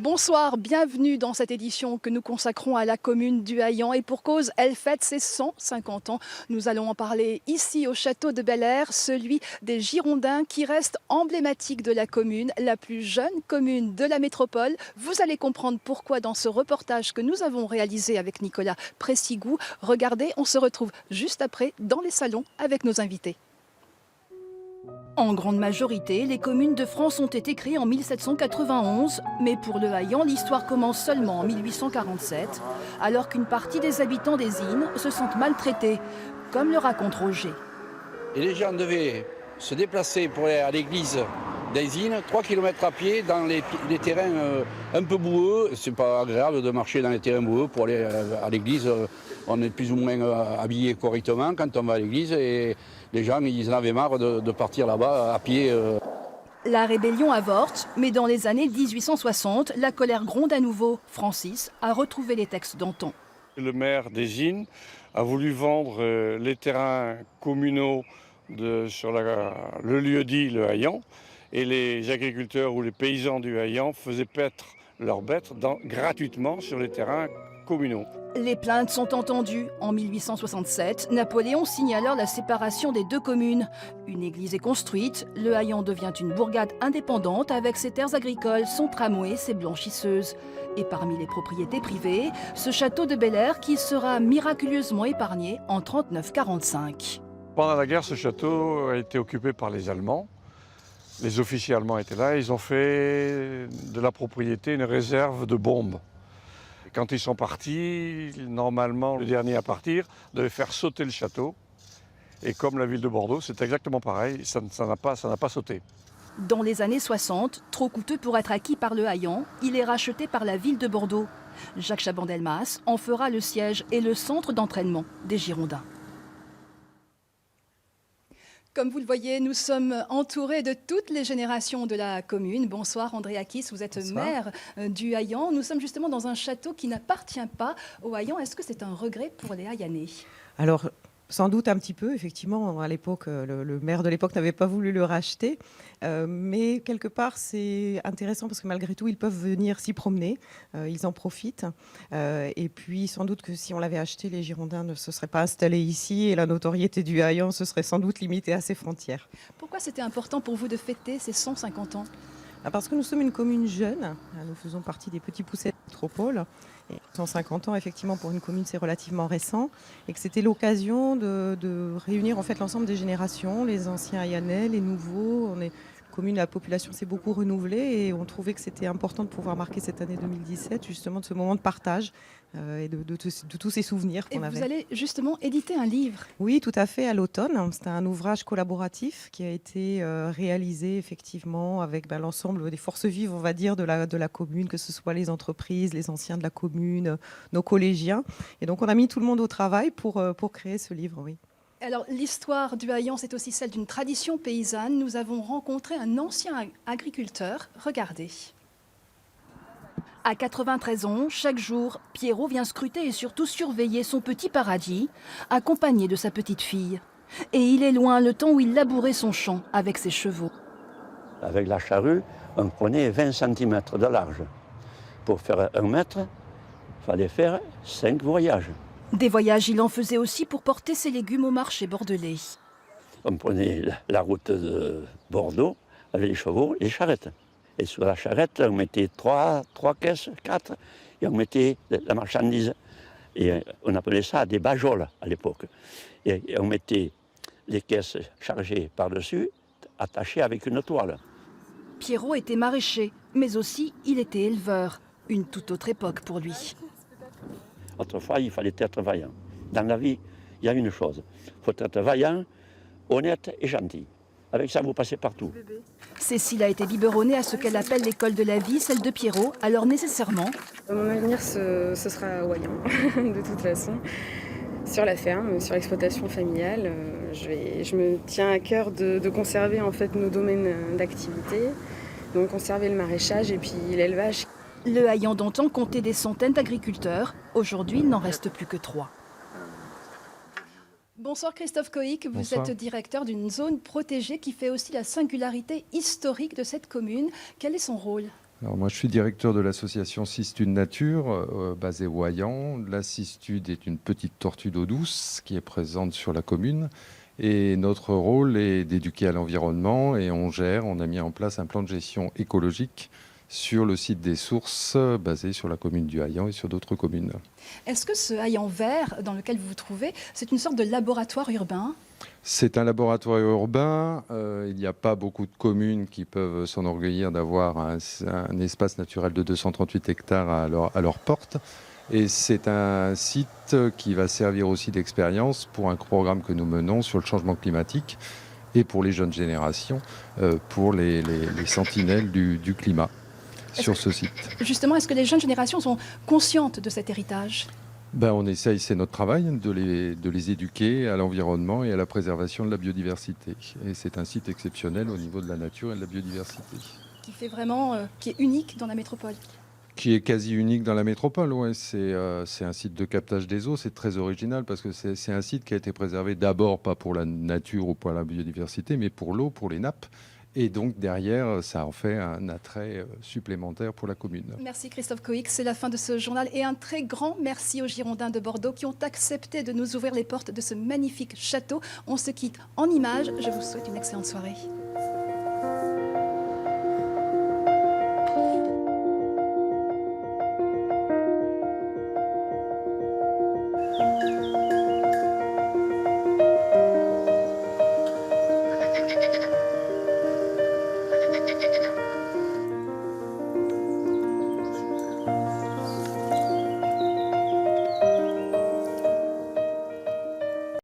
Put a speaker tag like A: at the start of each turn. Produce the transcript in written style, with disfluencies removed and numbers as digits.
A: Bonsoir, bienvenue dans cette édition que nous consacrons à la commune du Haillan et pour cause, elle fête ses 150 ans. Nous allons en parler ici au château de Bel-Air, celui des Girondins qui reste emblématique de la commune, la plus jeune commune de la métropole. Vous allez comprendre pourquoi dans ce reportage que nous avons réalisé avec Nicolas Pressigou. Regardez, on se retrouve juste après dans les salons avec nos invités. En grande majorité, les communes de France ont été créées en 1791, mais pour le Haillan, l'histoire commence seulement en 1847, alors qu'une partie des habitants des Innes se sentent maltraités, comme le raconte Roger.
B: Et les gens devaient se déplacer pour aller à l'église des Innes, 3 km à pied dans les terrains un peu boueux. C'est pas agréable de marcher dans les terrains boueux pour aller à l'église. On est plus ou moins habillé correctement quand on va à l'église et les gens ils en avaient marre de partir là-bas à pied.
A: La rébellion avorte, mais dans les années 1860, la colère gronde à nouveau. Francis a retrouvé les textes d'antan.
C: Le maire des Innes a voulu vendre les terrains communaux sur le lieu-dit le Haillan. Et les agriculteurs ou les paysans du Haillan faisaient paître leurs bêtes gratuitement sur les terrains communaux.
A: Les plaintes sont entendues. En 1867, Napoléon signe alors la séparation des deux communes. Une église est construite, le Haillan devient une bourgade indépendante avec ses terres agricoles, son tramway, ses blanchisseuses. Et parmi les propriétés privées, ce château de Bel-Air qui sera miraculeusement épargné en 1939-1945.
C: Pendant la guerre, ce château a été occupé par les Allemands. Les officiers allemands étaient là, ils ont fait de la propriété une réserve de bombes. Et quand ils sont partis, normalement le dernier à partir devait faire sauter le château. Et comme la ville de Bordeaux, c'est exactement pareil, ça n'a pas sauté.
A: Dans les années 60, trop coûteux pour être acquis par le Haillan, il est racheté par la ville de Bordeaux. Jacques Chaban-Delmas en fera le siège et le centre d'entraînement des Girondins. Comme vous le voyez, nous sommes entourés de toutes les générations de la commune. Bonsoir André Akis, vous êtes maire du Haillan. Nous sommes justement dans un château qui n'appartient pas au Haillan. Est-ce que c'est un regret pour les Haillanais ?
D: Alors, sans doute un petit peu, effectivement, à l'époque, le maire de l'époque n'avait pas voulu le racheter. Mais quelque part, c'est intéressant parce que malgré tout, ils peuvent venir s'y promener. Ils en profitent. Et puis, sans doute que si on l'avait acheté, les Girondins ne se seraient pas installés ici et la notoriété du Haillan se serait sans doute limitée à ses frontières.
A: Pourquoi c'était important pour vous de fêter ces 150 ans ?
D: Parce que nous sommes une commune jeune. Nous faisons partie des petits poussets de métropole. Et 150 ans, effectivement, pour une commune, c'est relativement récent. Et que c'était l'occasion de réunir en fait l'ensemble des générations, les anciens Haillanais, les nouveaux. On est une commune, la population s'est beaucoup renouvelée et on trouvait que c'était important de pouvoir marquer cette année 2017, justement, de ce moment de partage et de tous ces souvenirs qu'on avait.
A: Et vous allez justement éditer un livre.
D: Oui, tout à fait, à l'automne. C'est un ouvrage collaboratif qui a été réalisé effectivement avec l'ensemble des forces vives, on va dire, de la commune, que ce soit les entreprises, les anciens de la commune, nos collégiens. Et donc, on a mis tout le monde au travail pour créer ce livre, oui.
A: Alors, l'histoire du Haillan, c'est aussi celle d'une tradition paysanne. Nous avons rencontré un ancien agriculteur. Regardez. À 93 ans, chaque jour, Pierrot vient scruter et surtout surveiller son petit paradis, accompagné de sa petite fille. Et il est loin le temps où il labourait son champ avec ses chevaux.
E: Avec la charrue, on prenait 20 cm de large. Pour faire 1 mètre, il fallait faire 5 voyages.
A: Des voyages, il en faisait aussi pour porter ses légumes au marché bordelais.
E: On prenait la route de Bordeaux avec les chevaux et les charrettes. Et sur la charrette, on mettait 3 caisses, 4, et on mettait la marchandise. Et on appelait ça des bajoles à l'époque. Et on mettait les caisses chargées par-dessus, attachées avec une toile.
A: Pierrot était maraîcher, mais aussi il était éleveur. Une toute autre époque pour lui.
E: Autrefois, il fallait être vaillant. Dans la vie, il y a une chose. Il faut être vaillant, honnête et gentil. Avec ça, vous passez partout.
A: Cécile a été biberonnée à ce qu'elle appelle l'école de la vie, celle de Pierrot. Alors nécessairement...
F: Mon avenir, ce sera au Haillan, de toute façon. Sur la ferme, sur l'exploitation familiale. Je me tiens à cœur de conserver en fait nos domaines d'activité. Donc conserver le maraîchage et puis l'élevage.
A: Le Haillan d'antan comptait des centaines d'agriculteurs. Aujourd'hui, il n'en reste plus que 3. Bonsoir Christophe Coïc, vous êtes directeur d'une zone protégée qui fait aussi la singularité historique de cette commune. Quel est son rôle ?
G: Alors moi, je suis directeur de l'association Cistude Nature, basée au Hayan. La cistude est une petite tortue d'eau douce qui est présente sur la commune. Et notre rôle est d'éduquer à l'environnement et on a mis en place un plan de gestion écologique sur le site des sources, basé sur la commune du Hayan et sur d'autres communes.
A: Est-ce que ce Hayan vert dans lequel vous vous trouvez, c'est une sorte de laboratoire urbain ?
G: C'est un laboratoire urbain. Il n'y a pas beaucoup de communes qui peuvent s'enorgueillir d'avoir un espace naturel de 238 hectares à leur porte. Et c'est un site qui va servir aussi d'expérience pour un programme que nous menons sur le changement climatique et pour les jeunes générations, pour les sentinelles du climat sur ce site.
A: Justement, est-ce que les jeunes générations sont conscientes de cet héritage ?
G: On essaye, c'est notre travail, de les éduquer à l'environnement et à la préservation de la biodiversité. Et c'est un site exceptionnel au niveau de la nature et de la biodiversité.
A: Qui fait vraiment, qui est unique dans la métropole.
G: Qui est quasi unique dans la métropole, ouais. C'est un site de captage des eaux, c'est très original parce que c'est un site qui a été préservé d'abord pas pour la nature ou pour la biodiversité, mais pour l'eau, pour les nappes. Et donc derrière, ça en fait un attrait supplémentaire pour la commune.
A: Merci Christophe Coix, c'est la fin de ce journal et un très grand merci aux Girondins de Bordeaux qui ont accepté de nous ouvrir les portes de ce magnifique château. On se quitte en images, je vous souhaite une excellente soirée.